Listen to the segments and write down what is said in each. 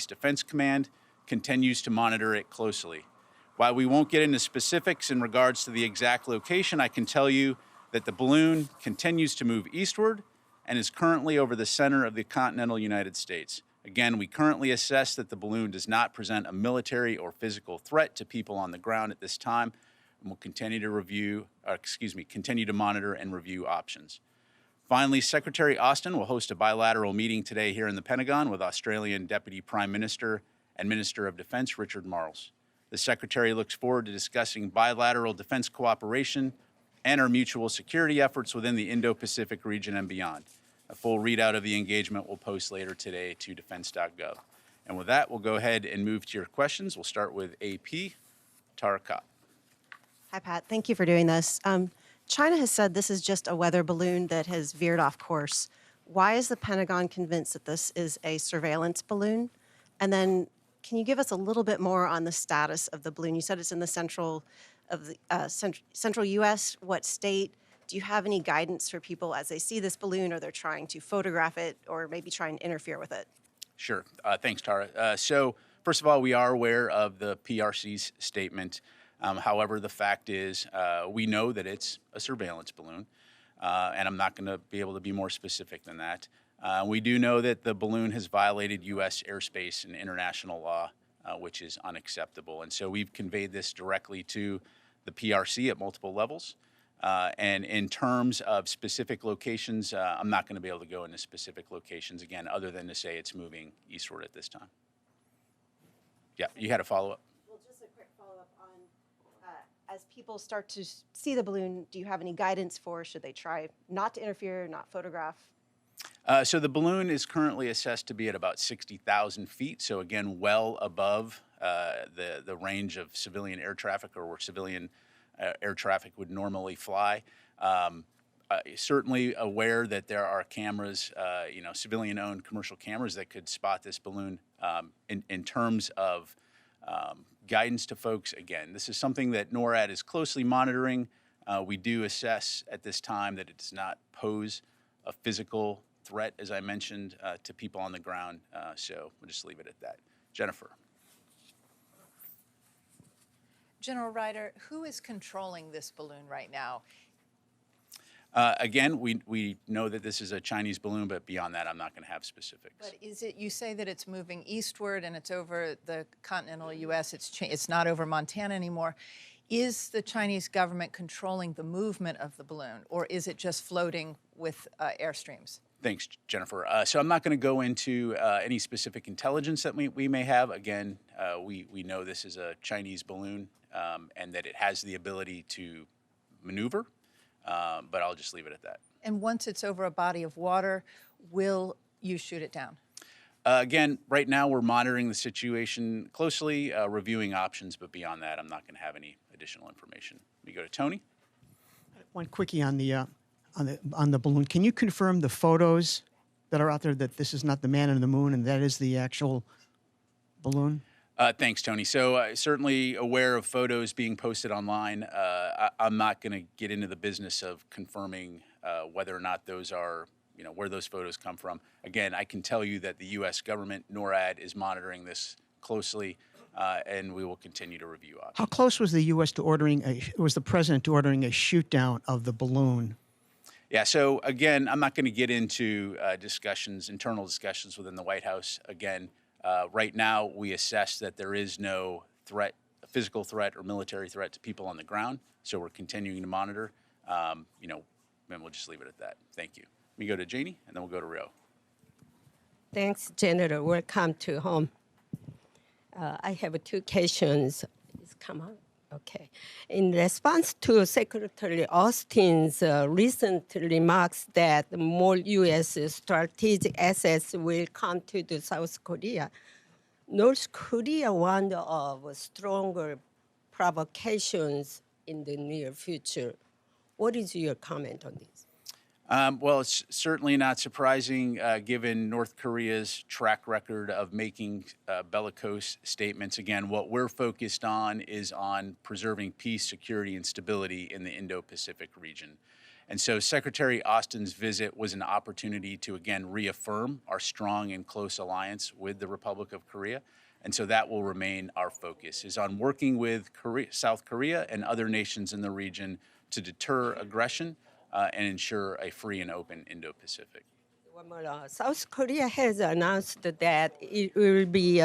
Defense Command continues to monitor it closely. While we won't get into specifics in regards to the exact location, I can tell you that the balloon continues to move eastward and is currently over the center of the continental United States. Again, we currently assess that the balloon does not present a military or physical threat to people on the ground at this time, and will continue to monitor and review options. Finally, Secretary Austin will host a bilateral meeting today here in the Pentagon with Australian Deputy Prime Minister and Minister of Defense Richard Marles. The Secretary looks forward to discussing bilateral defense cooperation and our mutual security efforts within the Indo-Pacific region and beyond. A full readout of the engagement will post later today to defense.gov. And with that, we'll go ahead and move to your questions. We'll start with AP, Tara Kopp. Hi, Pat. Thank you for doing this. China has said this is just a weather balloon that has veered off course. Why is the Pentagon convinced that this is a surveillance balloon? And then can you give us a little bit more on the status of the balloon? You said it's in the central U.S. What state? Do you have any guidance for people as they see this balloon, or they're trying to photograph it, or maybe try and interfere with it? Sure. Thanks, Tara. So first of all, we are aware of the PRC's statement. However, the fact is we know that it's a surveillance balloon, and I'm not going to be able to be more specific than that. We do know that the balloon has violated U.S. airspace and international law, which is unacceptable. And so we've conveyed this directly to the PRC at multiple levels. And in terms of specific locations, I'm not going to be able to go into specific locations, again, other than to say it's moving eastward at this time. Yeah, you had a follow-up? Well, just a quick follow-up on, as people start to see the balloon, do you have any guidance for, should they try not to interfere, not photograph? So the balloon is currently assessed to be at about 60,000 feet, so again, well above the range of civilian air traffic, or where civilian air traffic would normally fly. Certainly aware that there are cameras, civilian-owned commercial cameras that could spot this balloon. In terms of guidance to folks, again, this is something that NORAD is closely monitoring. We do assess at this time that it does not pose a physical threat, as I mentioned, to people on the ground. So we'll just leave it at that. Jennifer. General Ryder, who is controlling this balloon right now? Again, we know that this is a Chinese balloon, but beyond that, I'm not going to have specifics. But is it, you say that it's moving eastward and it's over the continental U.S., it's not over Montana anymore. Is the Chinese government controlling the movement of the balloon, or is it just floating with airstreams? Thanks, Jennifer. So I'm not going to go into any specific intelligence that we may have. Again, we know this is a Chinese balloon and that it has the ability to maneuver, but I'll just leave it at that. And once it's over a body of water, will you shoot it down? Again, right now we're monitoring the situation closely, reviewing options, but beyond that, I'm not going to have any additional information. We go to Tony. One quickie on the balloon. Can you confirm the photos that are out there that this is not the man in the moon and that is the actual balloon? Thanks, Tony. So certainly aware of photos being posted online. I'm not going to get into the business of confirming whether or not those are, where those photos come from. Again, I can tell you that the U.S. government, NORAD, is monitoring this closely, and we will continue to review options. How close was the U.S. to was the president to ordering a shoot down of the balloon? Yeah, so again, I'm not going to get into internal discussions within the White House. Again, right now we assess that there is no threat, a physical threat or military threat to people on the ground. So we're continuing to monitor, and we'll just leave it at that. Thank you. We go to Janie, and then we'll go to Rio. Thanks, General. Welcome to home. I have two questions. Please come on. Okay. In response to Secretary Austin's recent remarks that more U.S. strategic assets will come to the South Korea, North Korea warned of stronger provocations in the near future. What is your comment on this? Well, it's certainly not surprising given North Korea's track record of making bellicose statements. Again, what we're focused on is on preserving peace, security, and stability in the Indo-Pacific region. And so Secretary Austin's visit was an opportunity to, again, reaffirm our strong and close alliance with the Republic of Korea. And so that will remain our focus, is on working with South Korea and other nations in the region to deter aggression and ensure a free and open Indo-Pacific. One more. South Korea has announced that it will be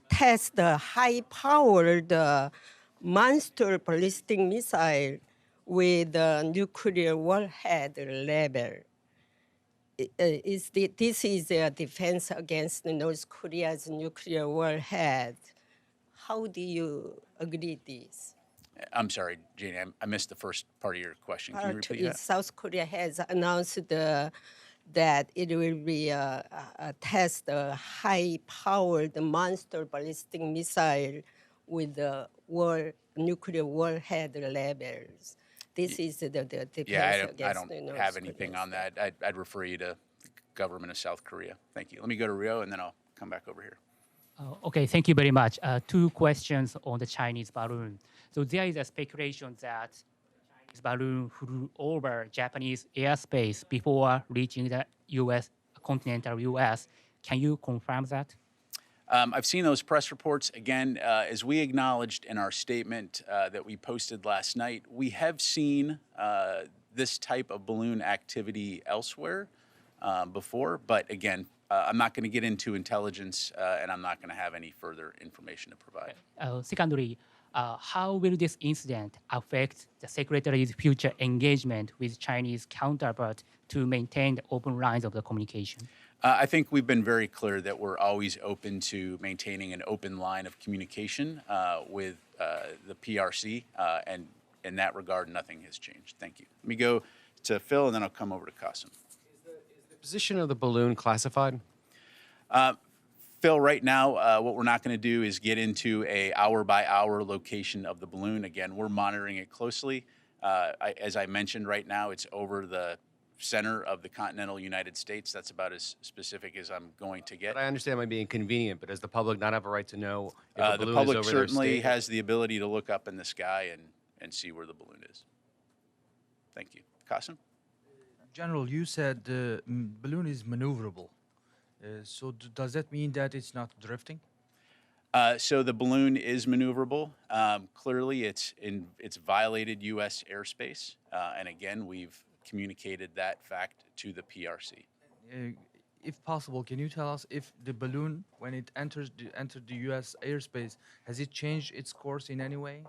test the high-powered monster ballistic missile with nuclear warhead level. This is a defense against North Korea's nuclear warhead. How do you agree this? I'm sorry, Janie, I missed the first part of your question. Can you repeat that? South Korea has announced that it will be a test a high-powered monster ballistic missile with nuclear warhead levels. This is the defense Yeah, I against don't North have anything Korea. on that. I'd refer you to the government of South Korea. Thank you. Let me go to Rio, and then I'll come back over here. Okay, thank you very much. Two questions on the Chinese balloon. So there is a speculation that Chinese balloon flew over Japanese airspace before reaching the U.S., continental U.S. Can you confirm that? I've seen those press reports. Again, as we acknowledged in our statement that we posted last night, we have seen this type of balloon activity elsewhere before. But again, I'm not going to get into intelligence, and I'm not going to have any further information to provide. Secondly, how will this incident affect the Secretary's future engagement with Chinese counterpart to maintain the open lines of the communication? I think we've been very clear that we're always open to maintaining an open line of communication with the PRC, and in that regard, nothing has changed. Thank you. Let me go to Phil, and then I'll come over to Qasim. Is the position of the balloon classified? Phil, right now, what we're not going to do is get into a hour-by-hour location of the balloon. Again, we're monitoring it closely. As I mentioned, right now, it's over the center of the continental United States. That's about as specific as I'm going to get. But I understand it might be inconvenient, but does the public not have a right to know if a The balloon public is over their certainly state? has the ability to look up in the sky and see where the balloon is. Thank you. Qasim? General, you said the balloon is maneuverable. So does that mean that it's not drifting? So the balloon is maneuverable. Clearly, it's violated U.S. airspace, and again, we've communicated that fact to the PRC. If possible, can you tell us if the balloon, when it entered the U.S. airspace, has it changed its course in any way?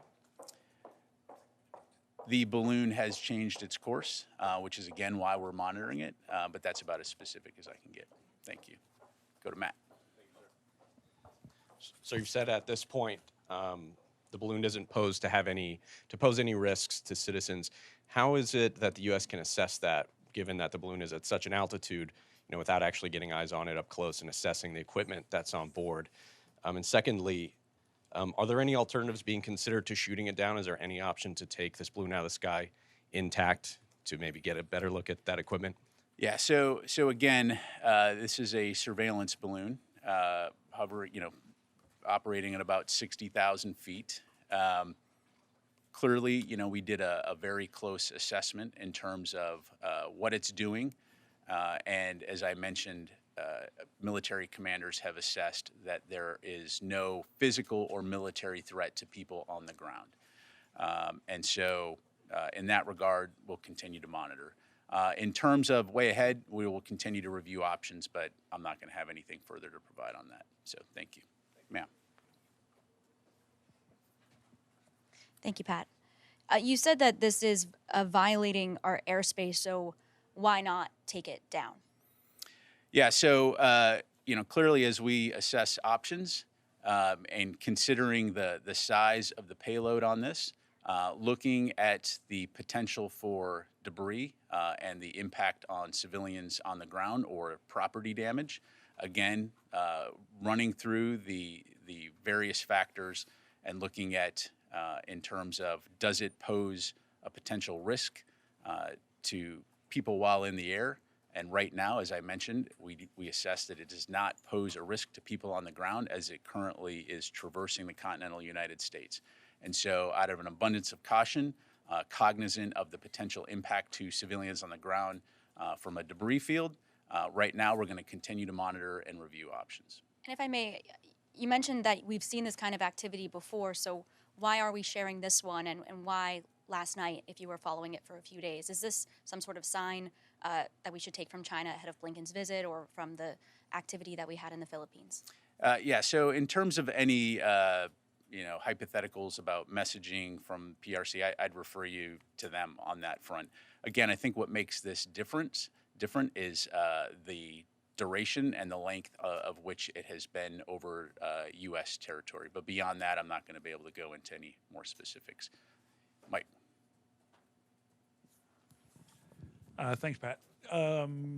The balloon has changed its course, which is again why we're monitoring it, but that's about as specific as I can get. Thank you. Go to Matt. So you've said at this point the balloon doesn't pose any risks to citizens. How is it that the U.S. can assess that, given that the balloon is at such an altitude, without actually getting eyes on it up close and assessing the equipment that's on board? And secondly, are there any alternatives being considered to shooting it down? Is there any option to take this balloon out of the sky intact to maybe get a better look at that equipment? Yeah. So again, this is a surveillance balloon, operating at about 60,000 feet. Clearly, we did a very close assessment in terms of what it's doing. And as I mentioned, military commanders have assessed that there is no physical or military threat to people on the ground. And so in that regard, we'll continue to monitor. In terms of way ahead, we will continue to review options, but I'm not going to have anything further to provide on that. So thank you. Ma'am. Thank you, Pat. You said that this is violating our airspace, so why not take it down? Yeah, so, clearly as we assess options and considering the size of the payload on this, looking at the potential for debris and the impact on civilians on the ground or property damage, again, running through the various factors and looking at in terms of does it pose a potential risk to people while in the air. And right now, as I mentioned, we assess that it does not pose a risk to people on the ground as it currently is traversing the continental United States. And so out of an abundance of caution, cognizant of the potential impact to civilians on the ground from a debris field. Right now, we're going to continue to monitor and review options. And if I may, you mentioned that we've seen this kind of activity before, so why are we sharing this one, and why last night if you were following it for a few days? Is this some sort of sign that we should take from China ahead of Blinken's visit, or from the activity that we had in the Philippines? Yeah, so in terms of any hypotheticals about messaging from PRC, I'd refer you to them on that front. Again, I think what makes this different is the duration and the length of which it has been over U.S. territory. But beyond that, I'm not going to be able to go into any more specifics. Mike. Thanks, Pat.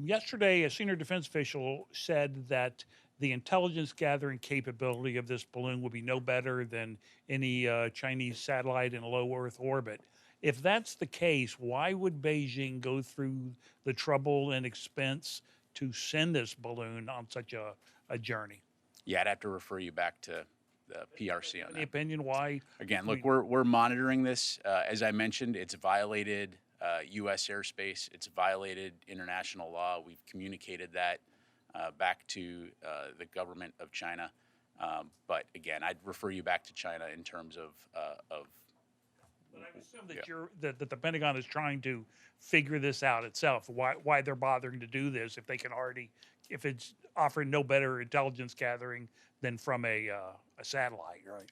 Yesterday, a senior defense official said that the intelligence gathering capability of this balloon would be no better than any Chinese satellite in low Earth orbit. If that's the case, why would Beijing go through the trouble and expense to send this balloon on such a journey? Yeah, I'd have to refer you back to the PRC on that. Any opinion why? Again, look, we're monitoring this. As I mentioned, it's violated U.S. airspace. It's violated international law. We've communicated that back to the government of China. But again, I'd refer you back to China in terms of But I assume that that the Pentagon is trying to figure this out itself. Why they're bothering to do this if they can already, if it's offering no better intelligence gathering than from a satellite, right?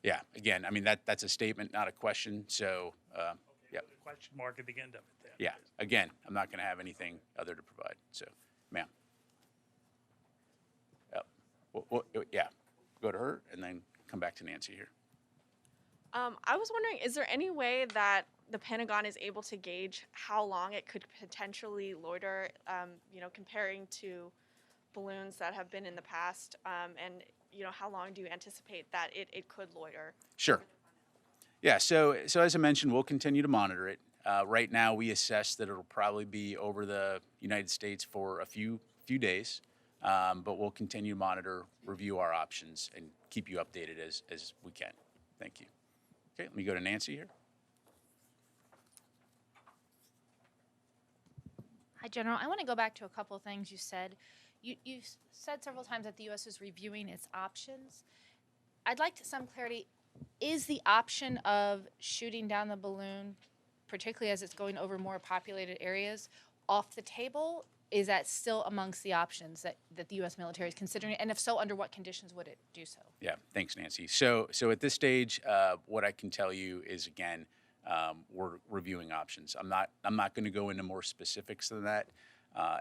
Yeah. Again, I mean that's a statement, not a question. So yeah. The question mark at the end of it. Then. Yeah. Again, I'm not going to have anything other to provide. So, ma'am. Yeah. Go to her and then come back to Nancy here. I was wondering, is there any way that the Pentagon is able to gauge how long it could potentially loiter, comparing to balloons that have been in the past, and how long do you anticipate that it could loiter? Sure. Yeah, so as I mentioned, we'll continue to monitor it. Right now, we assess that it'll probably be over the United States for a few days, but we'll continue to monitor, review our options, and keep you updated as we can. Thank you. Okay, let me go to Nancy here. Hi, General. I want to go back to a couple of things you said. You said several times that the U.S. is reviewing its options. I'd like some clarity. Is the option of shooting down the balloon, particularly as it's going over more populated areas, off the table? Is that still amongst the options that the U.S. military is considering? And if so, under what conditions would it do so? Yeah, thanks, Nancy. So at this stage, what I can tell you is, again, we're reviewing options. I'm not going to go into more specifics than that.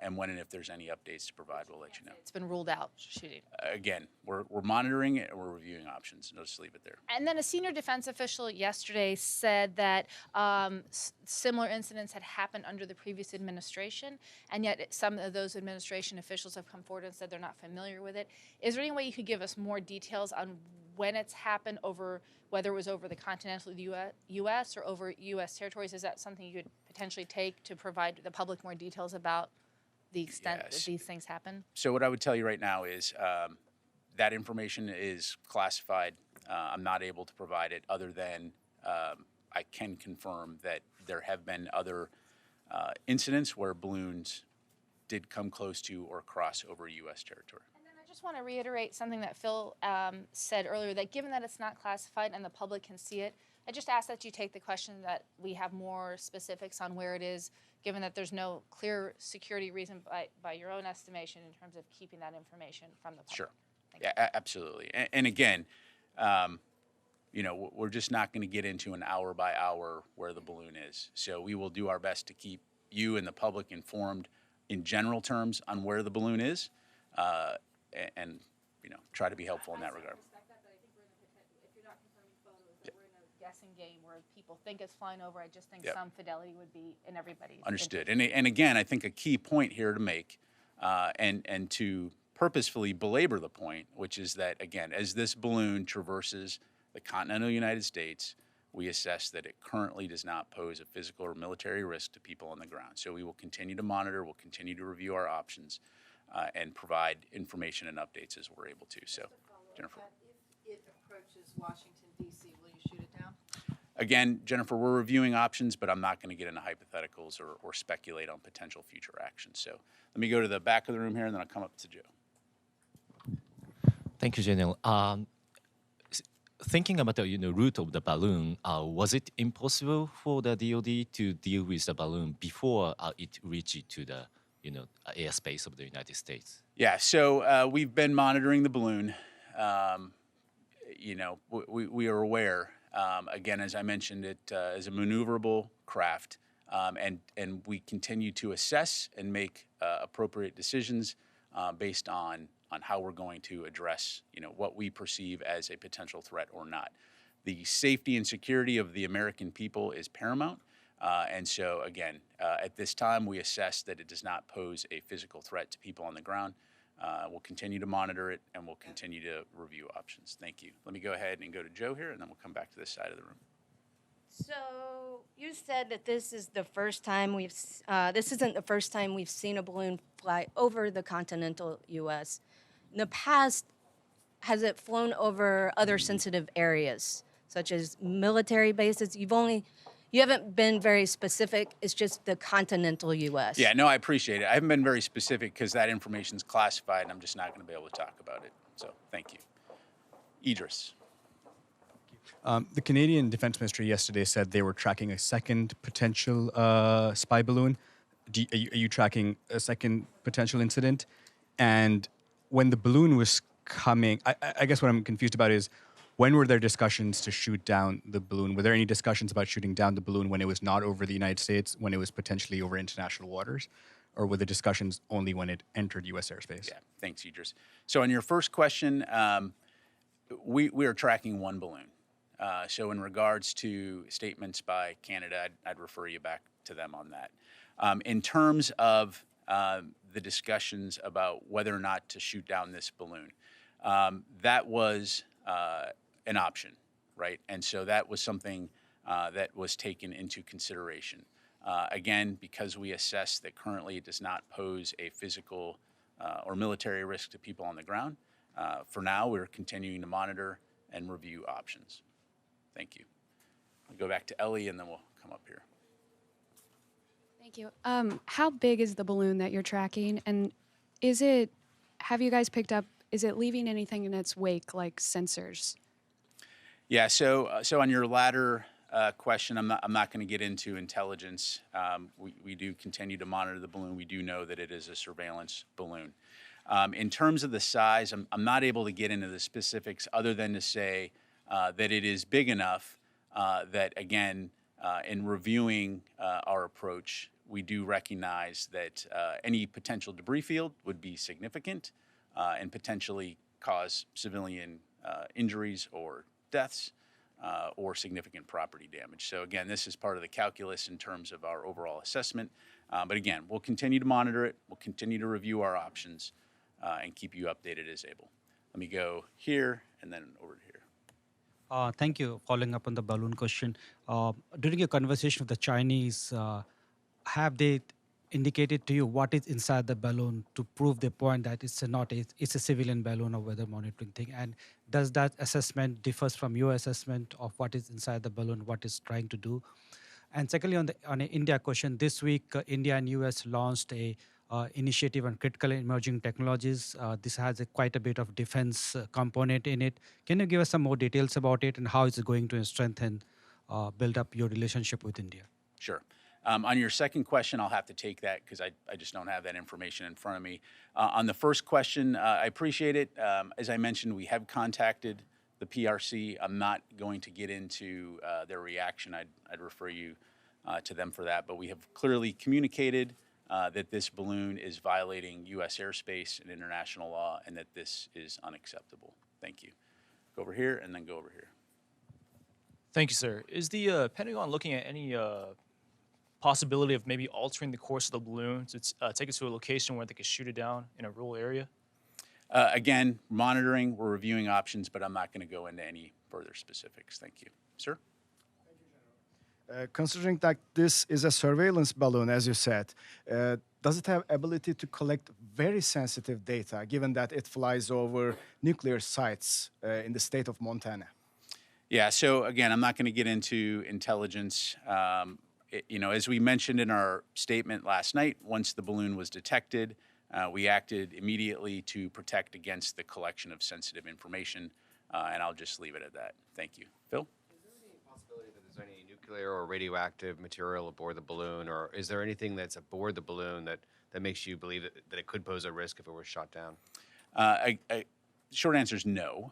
And when and if there's any updates to provide, we'll let you know. It's been ruled out, shooting. Again, we're monitoring it and we're reviewing options. And I'll just leave it there. And then a senior defense official yesterday said that similar incidents had happened under the previous administration, and yet some of those administration officials have come forward and said they're not familiar with it. Is there any way you could give us more details on when it's happened, over whether it was over the continental U.S. or over U.S. territories? Is that something you could potentially take to provide the public more details about the extent that these things happen? So what I would tell you right now is that information is classified. I'm not able to provide it other than I can confirm that there have been other incidents where balloons did come close to or cross over U.S. territory. And then I just want to reiterate something that Phil said earlier, that given that it's not classified and the public can see it, I just ask that you take the question that we have more specifics on where it is, given that there's no clear security reason by your own estimation in terms of keeping that information from the public. Sure. Yeah, absolutely. And again, we're just not going to get into an hour by hour where the balloon is. So we will do our best to keep you and the public informed in general terms on where the balloon is, and try to be helpful in that regard. Guessing game where people think it's flying over. I just think some fidelity would be in everybody's Understood. And again, I think a key point here to make, and to purposefully belabor the point, which is that, again, as this balloon traverses the continental United States, we assess that it currently does not pose a physical or military risk to people on the ground. So we will continue to monitor, we'll continue to review our options, and provide information and updates as we're able to. So, Jennifer. If it approaches Washington, D.C., will you shoot it down? again, Jennifer, we're reviewing options, but I'm not going to get into hypotheticals or speculate on potential future actions. So let me go to the back of the room here, and then I'll come up to Joe. Thank you, General. Thinking about the route of the balloon, was it impossible for the DoD to deal with the balloon before it reached to the airspace of the United States? Yeah, so we've been monitoring the balloon. We are aware. Again, as I mentioned, it is a maneuverable craft, and we continue to assess and make appropriate decisions based on how we're going to address, what we perceive as a potential threat or not. The safety and security of the American people is paramount. And so, again, at this time, we assess that it does not pose a physical threat to people on the ground. We'll continue to monitor it, and we'll continue to review options. Thank you. Let me go ahead and go to Joe here, and then we'll come back to this side of the room. So you said that this is the first time this isn't the first time we've seen a balloon fly over the continental U.S. In the past, has it flown over other sensitive areas, such as military bases? You haven't been very specific. It's just the continental U.S. Yeah, no, I appreciate it. I haven't been very specific because that information is classified, and I'm just not going to be able to talk about it. So thank you. Idris. The Canadian Defense Ministry yesterday said they were tracking a second potential spy balloon. Are you tracking a second potential incident? And when the balloon was coming, I guess what I'm confused about is, when were there discussions to shoot down the balloon? Were there any discussions about shooting down the balloon when it was not over the United States, when it was potentially over international waters? Or were the discussions only when it entered U.S. airspace? Yeah, thanks, Idris. So on your first question, we are tracking one balloon. So in regards to statements by Canada, I'd refer you back to them on that. In terms of the discussions about whether or not to shoot down this balloon, that was an option, right? And so that was something that was taken into consideration. Again, because we assess that currently it does not pose a physical or military risk to people on the ground, for now we're continuing to monitor and review options. Thank you. I'll go back to Ellie, and then we'll come up here. Thank you. How big is the balloon that you're tracking? And have you guys picked up, is it leaving anything in its wake, like sensors? Yeah, so on your latter question, I'm not going to get into intelligence. We do continue to monitor the balloon. We do know that it is a surveillance balloon. In terms of the size, I'm not able to get into the specifics other than to say that it is big enough that, again, in reviewing our approach, we do recognize that any potential debris field would be significant and potentially cause civilian injuries or deaths or significant property damage. So again, this is part of the calculus in terms of our overall assessment. But again, we'll continue to monitor it. We'll continue to review our options and keep you updated as able. Let me go here and then over to here. Thank you. Following up on the balloon question, during your conversation with the Chinese, have they indicated to you what is inside the balloon to prove the point that it's a civilian balloon or weather monitoring thing? And does that assessment differs from your assessment of what is inside the balloon, what it's trying to do? And secondly, on an India question, this week India and US launched a initiative on critical emerging technologies. This has quite a bit of defense component in it. Can you give us some more details about it and how it's going to strengthen, build up your relationship with India? Sure. On your second question, I'll have to take that because I just don't have that information in front of me. On the first question, I appreciate it. As I mentioned, we have contacted the PRC. I'm not going to get into their reaction. I'd refer you to them for that. But we have clearly communicated that this balloon is violating U.S. airspace and international law, and that this is unacceptable. Thank you. Go over here and then go over here. Thank you, sir. Is the Pentagon looking at any possibility of maybe altering the course of the balloon to take it to a location where they could shoot it down in a rural area? Again, monitoring, we're reviewing options, but I'm not going to go into any further specifics. Thank you. Sir? Considering that this is a surveillance balloon, as you said, does it have ability to collect very sensitive data, given that it flies over nuclear sites in the state of Montana? Yeah, so again, I'm not going to get into intelligence. As we mentioned in our statement last night, once the balloon was detected, we acted immediately to protect against the collection of sensitive information, and I'll just leave it at that. Thank you. Phil? Possibility that there's any nuclear or radioactive material aboard the balloon, or is there anything that's aboard the balloon that makes you believe that it could pose a risk if it were shot down? Short answer is no.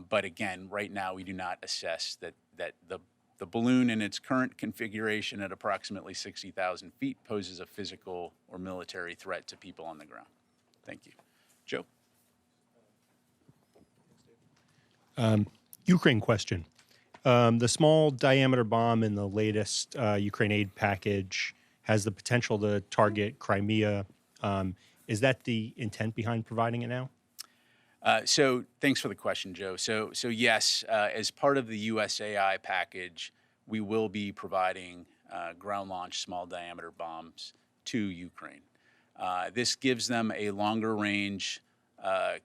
But again, right now we do not assess that the balloon in its current configuration at approximately 60,000 feet poses a physical or military threat to people on the ground. Thank you. Joe? Ukraine question. The small diameter bomb in the latest Ukraine aid package has the potential to target Crimea. Is that the intent behind providing it now? So thanks for the question, Joe. So yes, as part of the USAI package, we will be providing ground-launched small diameter bombs to Ukraine. This gives them a longer range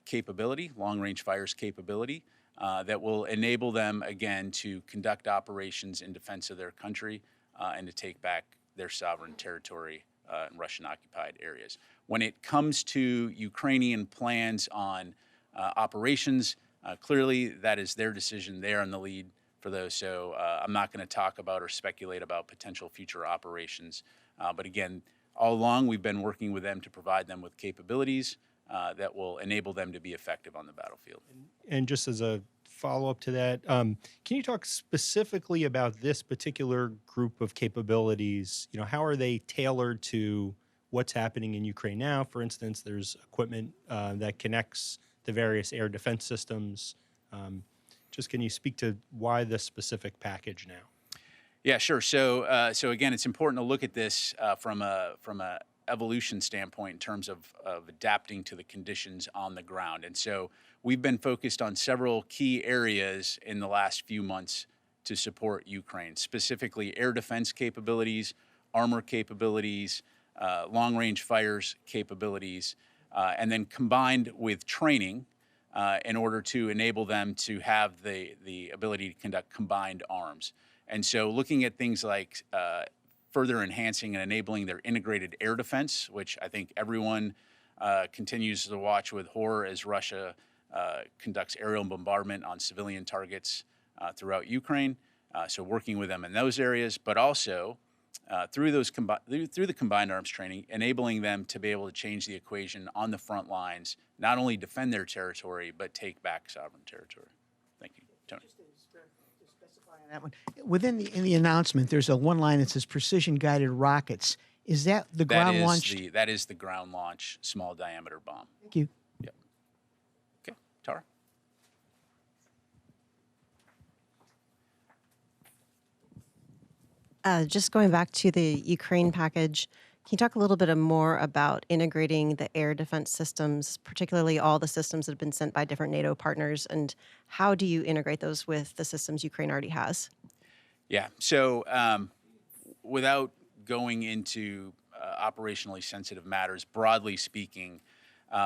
capability, long-range fires capability, that will enable them, again, to conduct operations in defense of their country and to take back their sovereign territory in Russian-occupied areas. When it comes to Ukrainian plans on operations, clearly that is their decision. They are in the lead for those. So I'm not going to talk about or speculate about potential future operations. But again, all along we've been working with them to provide them with capabilities that will enable them to be effective on the battlefield. And just as a follow-up to that, can you talk specifically about this particular group of capabilities? How are they tailored to what's happening in Ukraine now? For instance, there's equipment that connects the various air defense systems. Just can you speak to why this specific package now? Yeah, sure. So again, it's important to look at this from a evolution standpoint in terms of adapting to the conditions on the ground. And so we've been focused on several key areas in the last few months to support Ukraine, specifically air defense capabilities, armor capabilities, long-range fires capabilities, and then combined with training in order to enable them to have the ability to conduct combined arms. And so looking at things like further enhancing and enabling their integrated air defense, which I think everyone continues to watch with horror as Russia conducts aerial bombardment on civilian targets throughout Ukraine. So working with them in those areas, but also through the combined arms training, enabling them to be able to change the equation on the front lines, not only defend their territory, but take back sovereign territory. Thank you. Tony. Just to specify on that one, in the announcement, there's a one line that says precision-guided rockets. Is that the ground-launched? That is the ground-launch small diameter bomb. Thank you. Yep. Okay, Tara. Just going back to the Ukraine package, can you talk a little bit more about integrating the air defense systems, particularly all the systems that have been sent by different NATO partners, and how do you integrate those with the systems Ukraine already has? Yeah, so without going into operationally sensitive matters, broadly speaking,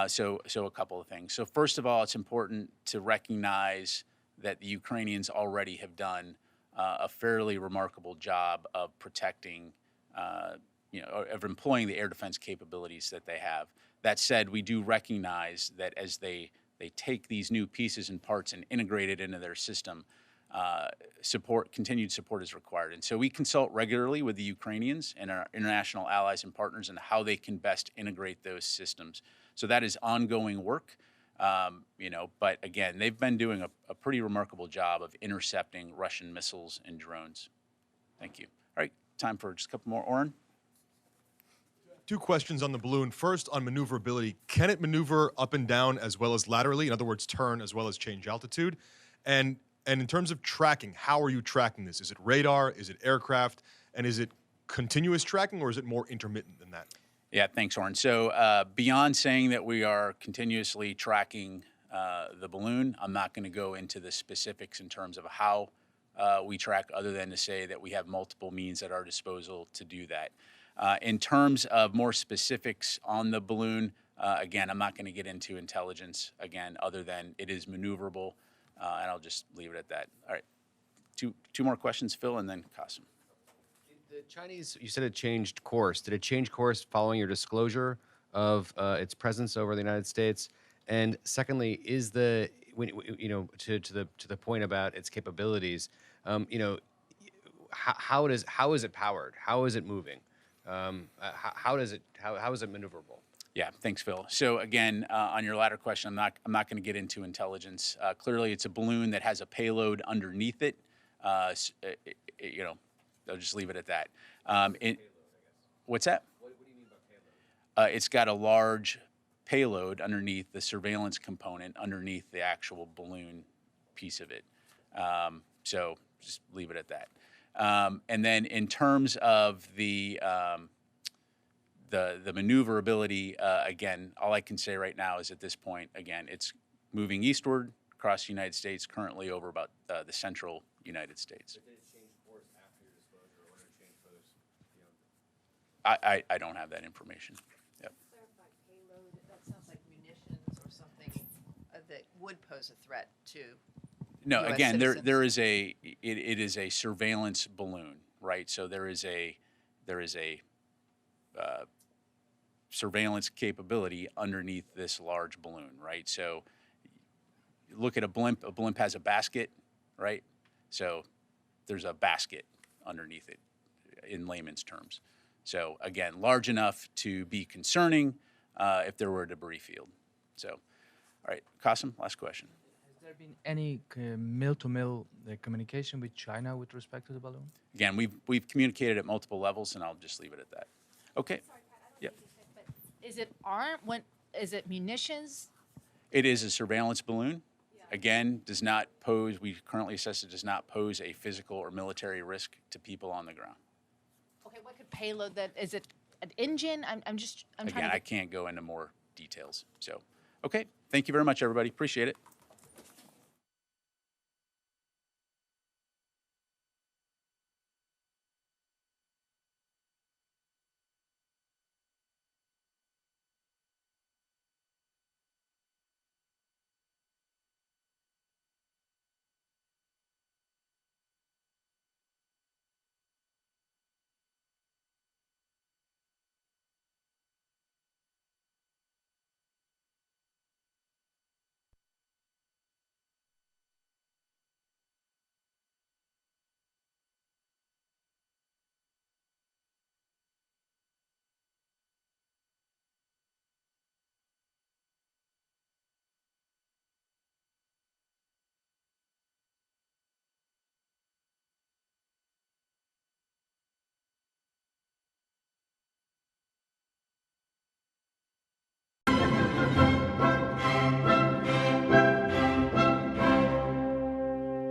so a couple of things. So first of all, it's important to recognize that the Ukrainians already have done a fairly remarkable job of protecting, of employing the air defense capabilities that they have. That said, we do recognize that as they take these new pieces and parts and integrate it into their system, continued support is required. And so we consult regularly with the Ukrainians and our international allies and partners on how they can best integrate those systems. So that is ongoing work. But again, they've been doing a pretty remarkable job of intercepting Russian missiles and drones. Thank you. All right, time for just a couple more. Oren? Two questions on the balloon. First, on maneuverability. Can it maneuver up and down as well as laterally? In other words, turn as well as change altitude? And in terms of tracking, how are you tracking this? Is it radar? Is it aircraft? And is it continuous tracking, or is it more intermittent than that? Yeah, thanks, Oren. So beyond saying that we are continuously tracking the balloon, I'm not going to go into the specifics in terms of how we track, other than to say that we have multiple means at our disposal to do that. In terms of more specifics on the balloon, again, I'm not going to get into intelligence, again, other than it is maneuverable, and I'll just leave it at that. All right, two more questions, Phil, and then Qasim. The Chinese, you said it changed course. Did it change course following your disclosure of its presence over the United States? And secondly, is to the point about its capabilities, how is it powered? How is it moving? How is it maneuverable? Yeah, thanks, Phil. So again, on your latter question, I'm not going to get into intelligence. Clearly, it's a balloon that has a payload underneath it. I'll just leave it at that. What's that? What do you mean by payload? It's got a large payload underneath the surveillance component underneath the actual balloon piece of it. So just leave it at that. And then in terms of the maneuverability, again, all I can say right now is at this point, again, it's moving eastward across the United States, currently over about the central United States. But did it change course after your disclosure, or did it change further beyond? I don't have that information. Yep. Payload, that sounds like munitions or something that would pose a threat to No, US again, citizens. it is a surveillance balloon, right? So there is a surveillance capability underneath this large balloon, right? So look at a blimp. A blimp has a basket, right? So there's a basket underneath it, in layman's terms. So again, large enough to be concerning if there were a debris field. So, all right, Qasim, last question. Has there been any mill-to-mill communication with China with respect to the balloon? Again, we've communicated at multiple levels, and I'll just leave it at that. Okay. Yeah. Is it armed? Is it munitions? It is a surveillance balloon. Again, does not pose. We currently assess it does not pose a physical or military risk to people on the ground. Okay, what could payload that? Is it an engine? I'm trying Again, to. I can't go into more details. So, okay. Thank you very much, everybody. Appreciate it.